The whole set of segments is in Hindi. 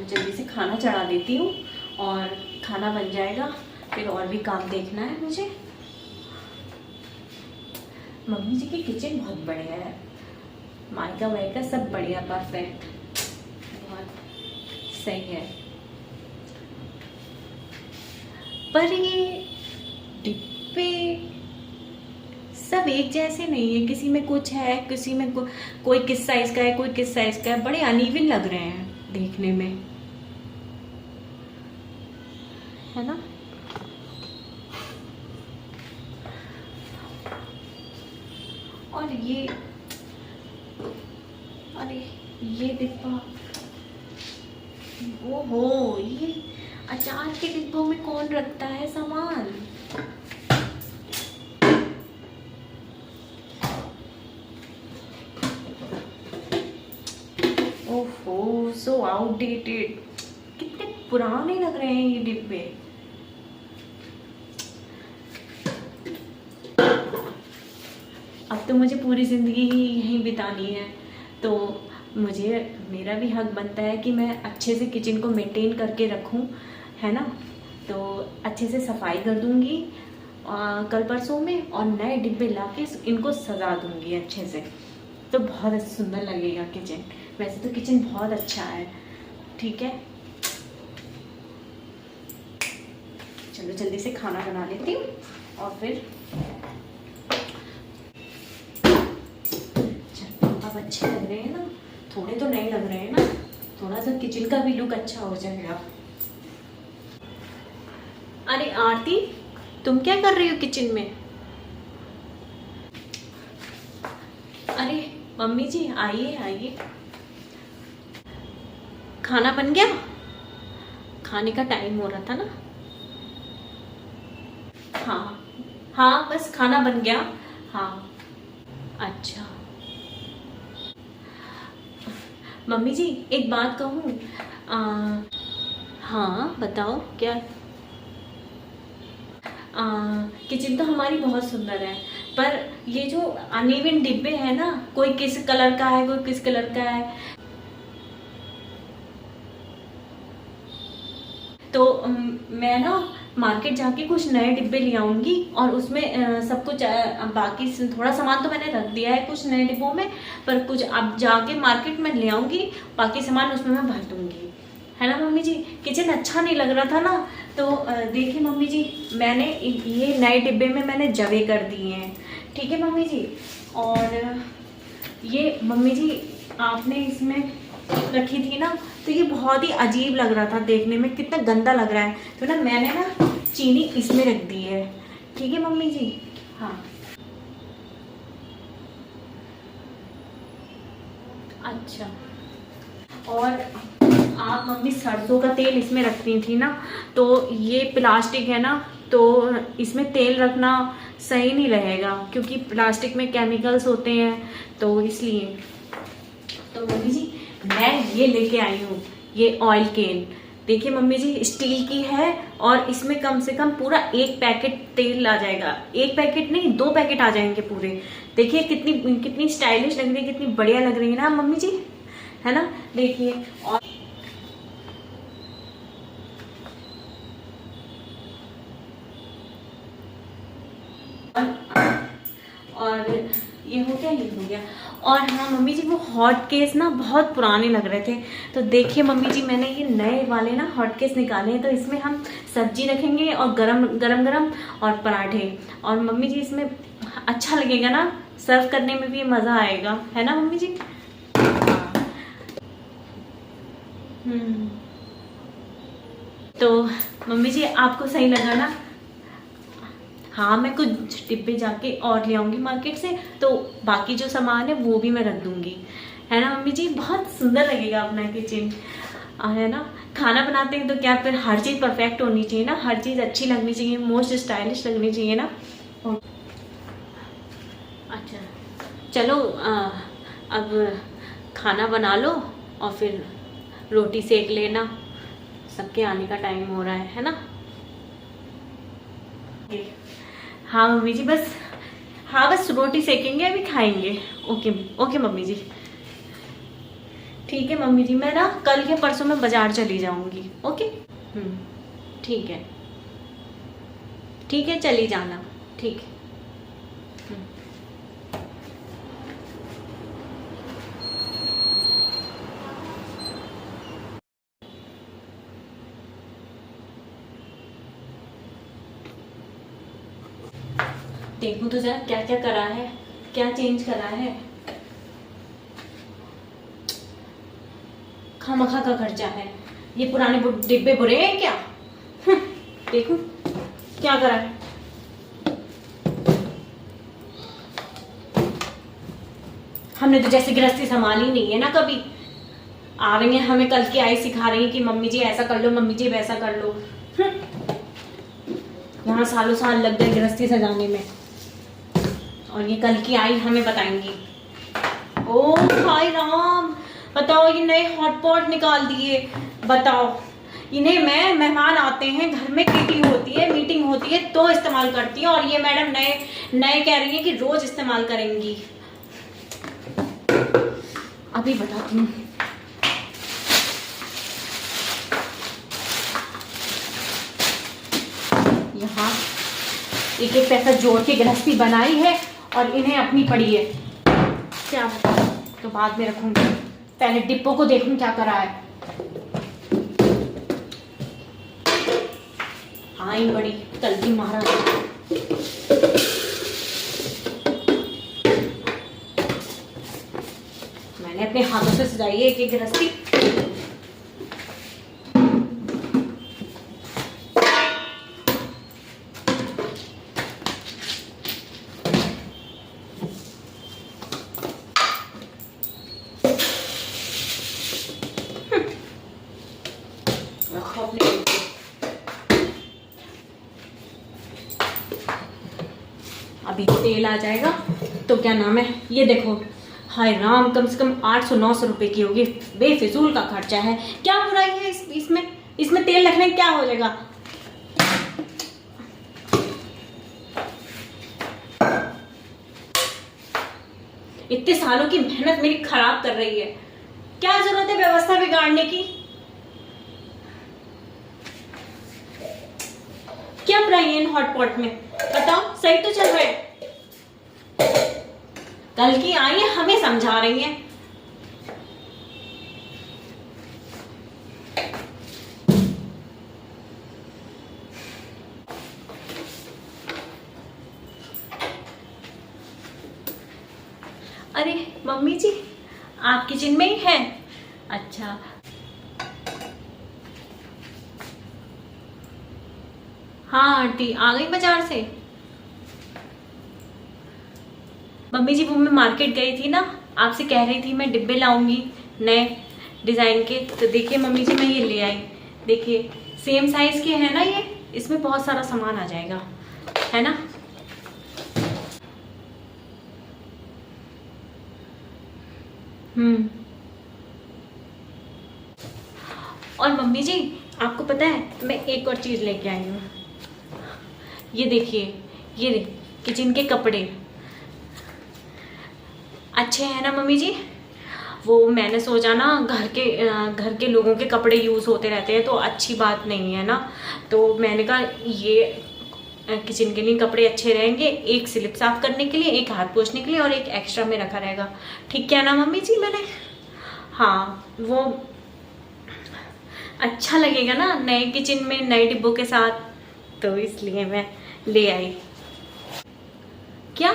जल्दी से खाना चढ़ा देती हूँ और खाना बन जाएगा, फिर और भी काम देखना है मुझे। मम्मी जी की किचन बहुत बढ़िया है, मायका वायका सब बढ़िया, परफेक्ट, बहुत सही है। पर ये डिब्बे सब एक जैसे नहीं है, किसी में कुछ है, किसी में कोई किस साइज का है, कोई किस साइज का है, बड़े अनइवन लग रहे हैं देखने में, है ना। और ये, अरे ये डिब्बा, ओहो, ये अचार के डिब्बों में कौन रखता है सामान। ओहो, सो आउटडेटेड, कितने पुराने लग रहे हैं ये डिब्बे। अब तो मुझे पूरी ज़िंदगी ही यहीं बितानी है, तो मुझे, मेरा भी हक बनता है कि मैं अच्छे से किचन को मेंटेन करके रखूं, है ना। तो अच्छे से सफाई कर दूंगी कल परसों में, और नए डिब्बे लाके इनको सजा दूंगी अच्छे से, तो बहुत सुंदर लगेगा किचन। वैसे तो किचन बहुत अच्छा है, ठीक है। चलो जल्दी से खाना बना लेती हूँ और फिर अब अच्छे लग रहे हैं ना, थोड़े तो नए लग रहे हैं ना, थोड़ा सा किचन का भी लुक अच्छा हो जाएगा। अरे आरती, तुम क्या कर रही हो किचन में? अरे मम्मी जी, आइए आइए, खाना बन गया? खाने का टाइम हो रहा था ना। हाँ हाँ, बस खाना बन गया। हाँ अच्छा। मम्मी जी एक बात कहूँ, हाँ बताओ क्या। किचन तो हमारी बहुत सुंदर है, पर ये जो अनइवन डिब्बे हैं ना, कोई किस कलर का है, कोई किस कलर का है, तो मैं ना मार्केट जाके कुछ नए डिब्बे ले आऊंगी, और उसमें सब कुछ बाकी थोड़ा सामान तो मैंने रख दिया है कुछ नए डिब्बों में, पर कुछ अब जाके मार्केट में ले आऊंगी, बाकी सामान उसमें मैं भर दूंगी, है ना मम्मी जी। किचन अच्छा नहीं लग रहा था ना, तो देखिए मम्मी जी, मैंने ये नए डिब्बे में मैंने जवे कर दिए हैं, ठीक है मम्मी जी। और ये मम्मी जी आपने इसमें रखी थी ना, तो ये बहुत ही अजीब लग रहा था देखने में, कितना गंदा लग रहा है, तो ना मैंने ना चीनी इसमें रख दी है, ठीक है मम्मी जी। हाँ अच्छा। और आप मम्मी सरसों का तेल इसमें रखती थी ना, तो ये प्लास्टिक है ना, तो इसमें तेल रखना सही नहीं रहेगा, क्योंकि प्लास्टिक में केमिकल्स होते हैं, तो इसलिए। तो मम्मी जी मैं ये लेके आई हूँ, ये ऑयल केन, देखिए मम्मी जी स्टील की है, और इसमें कम से कम पूरा 1 पैकेट तेल आ जाएगा, 1 पैकेट नहीं 2 पैकेट आ जाएंगे पूरे। देखिए कितनी कितनी स्टाइलिश लग रही है, कितनी बढ़िया लग रही है ना मम्मी जी, है ना। देखिए और ये हो गया, ये हो गया। और हाँ मम्मी जी, वो हॉट केस ना बहुत पुराने लग रहे थे, तो देखिए मम्मी जी मैंने ये नए वाले ना हॉट केस निकाले हैं, तो इसमें हम सब्जी रखेंगे और गरम गरम गरम और पराठे, और मम्मी जी इसमें अच्छा लगेगा ना, सर्व करने में भी मज़ा आएगा, है ना मम्मी जी। तो मम्मी जी आपको सही लगा ना। हाँ मैं कुछ डिब्बे जाके और ले आऊंगी मार्केट से, तो बाकी जो सामान है वो भी मैं रख दूंगी, है ना मम्मी जी। बहुत सुंदर लगेगा अपना किचन, है ना। खाना बनाते हैं तो क्या फिर हर चीज़ परफेक्ट होनी चाहिए ना, हर चीज़ अच्छी लगनी चाहिए, मोस्ट स्टाइलिश लगनी चाहिए ना। अच्छा चलो, अब खाना बना लो और फिर रोटी सेक लेना, सबके आने का टाइम हो रहा है ना। हाँ मम्मी जी बस, हाँ बस रोटी सेकेंगे, अभी खाएंगे। ओके ओके मम्मी जी। ठीक है मम्मी जी, मैं ना कल या परसों में बाजार चली जाऊंगी। ओके। ठीक है, ठीक है, चली जाना। ठीक है। देखूं तो जरा क्या क्या करा है, क्या चेंज करा है। खामखा का खर्चा है, ये पुराने डिब्बे बुरे हैं क्या? देखूं क्या करा है। हमने तो जैसे गृहस्थी संभाली नहीं है ना कभी। आ रही है हमें कल की आई सिखा रही है कि मम्मी जी ऐसा कर लो, मम्मी जी वैसा कर लो। यहाँ सालों साल लग गए गृहस्थी सजाने में, और ये कल की आई हमें बताएंगी। ओ हाय राम, बताओ ये नए हॉटपॉट निकाल दिए। बताओ, इन्हें मैं मेहमान आते हैं घर में, किटी होती है, मीटिंग होती है तो इस्तेमाल करती है, और ये मैडम नए नए कह रही है कि रोज इस्तेमाल करेंगी। अभी बताती हूँ। यहाँ एक एक पैसा जोड़ के गृहस्थी बनाई है और इन्हें अपनी पड़ी है। क्या तो बाद में रखूंगी, पहले डिब्बों को देखूं क्या करा है। हाँ ही बड़ी कल की महाराज। मैंने अपने हाथों से सजाई है एक एक गृहस्थी। अभी तेल आ जाएगा तो क्या नाम है, ये देखो। हाय राम, कम से कम 800-900 रुपए की होगी। बेफिजूल का खर्चा है। क्या बुराई है इसमें तेल रखने क्या हो जाएगा। इतने सालों की मेहनत मेरी खराब कर रही है। क्या जरूरत है व्यवस्था बिगाड़ने की। क्या बुराई है इन हॉटपॉट में, बताओ। सही तो चल रहा है। कल की आई है हमें समझा रही है। अरे मम्मी जी, आप किचन में ही हैं? अच्छा, हाँ आंटी आ गई बाजार से। मम्मी जी वो मैं मार्केट गई थी ना, आपसे कह रही थी मैं डिब्बे लाऊंगी नए डिजाइन के, तो देखिए मम्मी जी मैं ये ले आई। देखिए सेम साइज के है ना ये, इसमें बहुत सारा सामान आ जाएगा, है ना। और मम्मी जी आपको पता है मैं एक और चीज लेके आई हूँ। ये देखिए, ये किचन के कपड़े अच्छे हैं ना मम्मी जी। वो मैंने सोचा ना घर के लोगों के कपड़े यूज़ होते रहते हैं तो अच्छी बात नहीं है ना, तो मैंने कहा ये किचन के लिए कपड़े अच्छे रहेंगे। एक स्लिप साफ करने के लिए, एक हाथ पोंछने के लिए, और एक एक्स्ट्रा में रखा रहेगा। ठीक है ना मम्मी जी। मैंने हाँ, वो अच्छा लगेगा ना नए किचन में नए डिब्बों के साथ, तो इसलिए मैं ले आई। क्या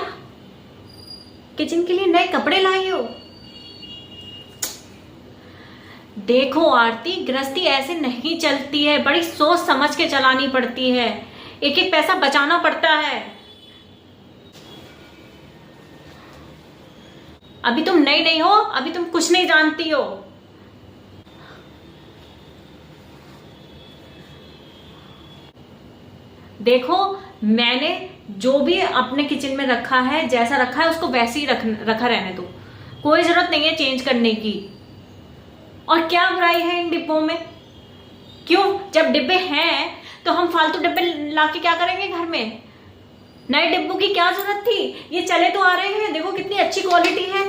किचन के लिए नए कपड़े लाई हो? देखो आरती, गृहस्थी ऐसे नहीं चलती है, बड़ी सोच समझ के चलानी पड़ती है, एक एक पैसा बचाना पड़ता है। अभी तुम नई नहीं हो, अभी तुम कुछ नहीं जानती हो। देखो मैंने जो भी अपने किचन में रखा है, जैसा रखा है उसको वैसे ही रखा रहने दो, कोई जरूरत नहीं है चेंज करने की। और क्या बुराई है इन डिब्बों में? क्यों, जब डिब्बे हैं तो हम फालतू डिब्बे लाके क्या करेंगे घर में? नए डिब्बों की क्या जरूरत थी? ये चले तो आ रहे हैं, देखो कितनी अच्छी क्वालिटी है,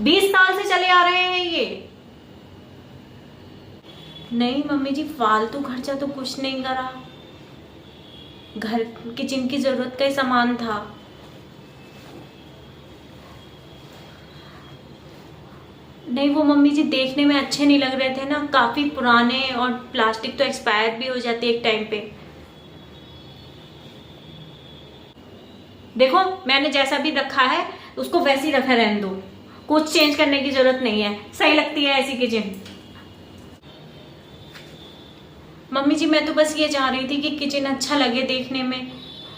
20 साल से चले आ रहे हैं ये। नहीं मम्मी जी, फालतू खर्चा तो कुछ नहीं करा, घर किचन की जरूरत का ही सामान था। नहीं वो मम्मी जी देखने में अच्छे नहीं लग रहे थे ना, काफी पुराने, और प्लास्टिक तो एक्सपायर भी हो जाती है एक टाइम पे। देखो मैंने जैसा भी रखा है उसको वैसे ही रखा रहने दो, कुछ चेंज करने की जरूरत नहीं है, सही लगती है ऐसी किचन। मम्मी जी मैं तो बस ये चाह रही थी कि किचन अच्छा लगे देखने में,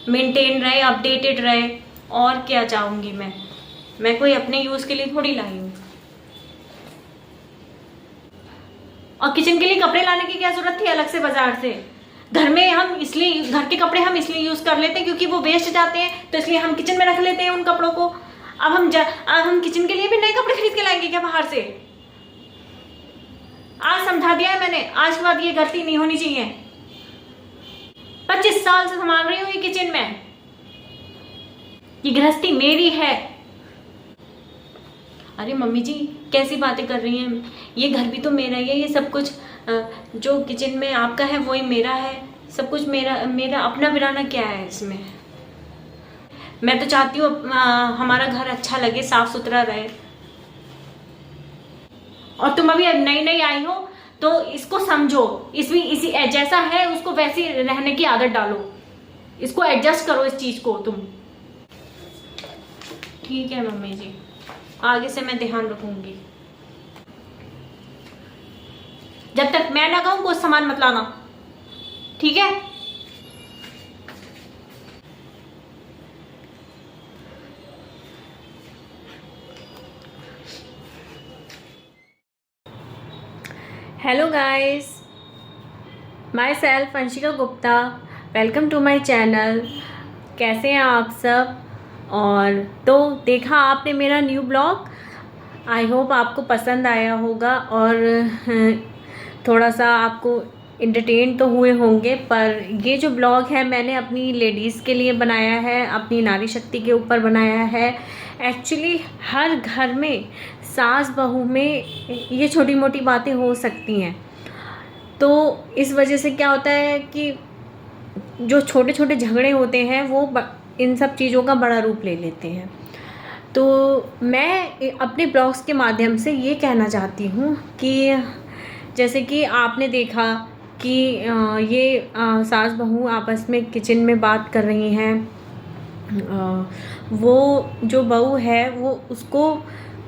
मेंटेन रहे, अपडेटेड रहे, और क्या चाहूंगी मैं कोई अपने यूज के लिए थोड़ी लाई हूँ। और किचन के लिए कपड़े लाने की क्या जरूरत थी अलग से बाजार से? घर में हम इसलिए, घर के कपड़े हम इसलिए यूज कर लेते हैं क्योंकि वो वेस्ट जाते हैं, तो इसलिए हम किचन में रख लेते हैं उन कपड़ों को। अब हम किचन के लिए भी नए कपड़े खरीद के लाएंगे क्या बाहर से? आज समझा दिया है मैंने, आज के बाद ये गलती नहीं होनी चाहिए। 25 साल से संभाल रही हूँ ये किचन में, ये गृहस्थी मेरी है। अरे मम्मी जी कैसी बातें कर रही हैं, ये घर भी तो मेरा ही है, ये सब कुछ जो किचन में आपका है वही मेरा है, सब कुछ मेरा अपना बिराना क्या है इसमें? मैं तो चाहती हूँ हमारा घर अच्छा लगे, साफ सुथरा रहे। और तुम अभी नई नई आई हो तो इसको समझो, इसी जैसा है उसको वैसे रहने की आदत डालो, इसको एडजस्ट करो इस चीज को तुम। ठीक है मम्मी जी, आगे से मैं ध्यान रखूंगी। जब तक मैं ना कहूं कुछ सामान मत लाना, ठीक है? Hello guys, myself Anshika Gupta, welcome to my channel. कैसे हैं आप सब? और तो देखा आपने मेरा न्यू ब्लॉग, आई होप आपको पसंद आया होगा और थोड़ा सा आपको इंटरटेन तो हुए होंगे। पर ये जो ब्लॉग है मैंने अपनी लेडीज़ के लिए बनाया है, अपनी नारी शक्ति के ऊपर बनाया है। एक्चुअली हर घर में सास बहू में ये छोटी मोटी बातें हो सकती हैं, तो इस वजह से क्या होता है कि जो छोटे छोटे झगड़े होते हैं वो इन सब चीज़ों का बड़ा रूप ले लेते हैं। तो मैं अपने ब्लॉग्स के माध्यम से ये कहना चाहती हूँ कि जैसे कि आपने देखा कि ये सास बहू आपस में किचन में बात कर रही हैं, वो जो बहू है वो उसको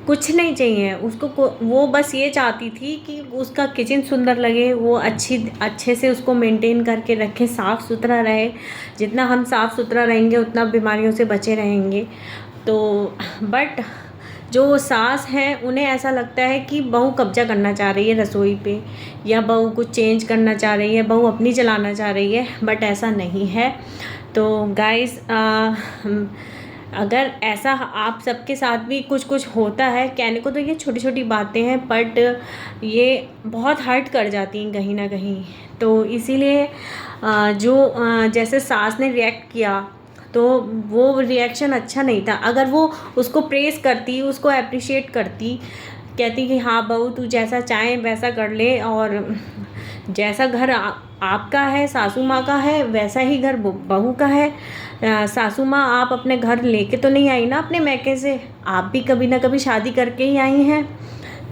कुछ नहीं चाहिए, उसको वो बस ये चाहती थी कि उसका किचन सुंदर लगे, वो अच्छे से उसको मेंटेन करके रखे, साफ़ सुथरा रहे। जितना हम साफ़ सुथरा रहेंगे उतना बीमारियों से बचे रहेंगे। तो बट जो सास हैं उन्हें ऐसा लगता है कि बहू कब्जा करना चाह रही है रसोई पे, या बहू कुछ चेंज करना चाह रही है, बहू अपनी चलाना चाह रही है, बट ऐसा नहीं है। तो गाइस अगर ऐसा आप सबके साथ भी कुछ कुछ होता है, कहने को तो ये छोटी छोटी बातें हैं बट ये बहुत हर्ट कर जाती हैं कहीं ना कहीं। तो इसीलिए जैसे सास ने रिएक्ट किया तो वो रिएक्शन अच्छा नहीं था। अगर वो उसको प्रेस करती, उसको अप्रिशिएट करती, कहती कि हाँ बहू तू जैसा चाहे वैसा कर ले, और जैसा घर आपका है, सासू माँ का है, वैसा ही घर बहू का है। सासू माँ आप अपने घर लेके तो नहीं आई ना अपने मैके से, आप भी कभी ना कभी शादी करके ही आई हैं।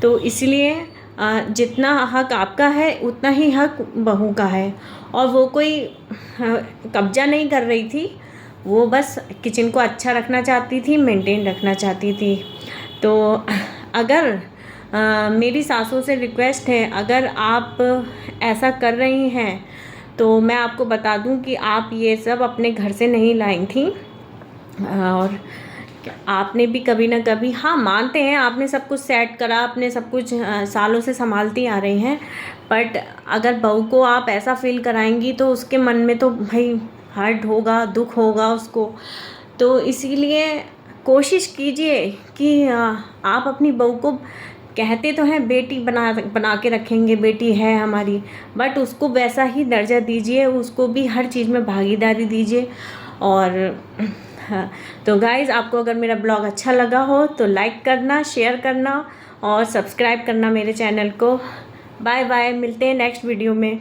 तो इसलिए जितना हक आपका है उतना ही हक बहू का है। और वो कोई कब्जा नहीं कर रही थी, वो बस किचन को अच्छा रखना चाहती थी, मेंटेन रखना चाहती थी। तो अगर मेरी सासों से रिक्वेस्ट है, अगर आप ऐसा कर रही हैं तो मैं आपको बता दूं कि आप ये सब अपने घर से नहीं लाई थी, और आपने भी कभी ना कभी, हाँ मानते हैं आपने सब कुछ सेट करा, आपने सब कुछ सालों से संभालती आ रही हैं, बट अगर बहू को आप ऐसा फील कराएंगी तो उसके मन में तो भाई हर्ट होगा, दुख होगा उसको। तो इसीलिए कोशिश कीजिए कि आप अपनी बहू को, कहते तो हैं बेटी बना के रखेंगे, बेटी है हमारी, बट उसको वैसा ही दर्जा दीजिए, उसको भी हर चीज़ में भागीदारी दीजिए। और हाँ, तो गाइज़ आपको अगर मेरा ब्लॉग अच्छा लगा हो तो लाइक करना, शेयर करना और सब्सक्राइब करना मेरे चैनल को। बाय बाय, मिलते हैं नेक्स्ट वीडियो में।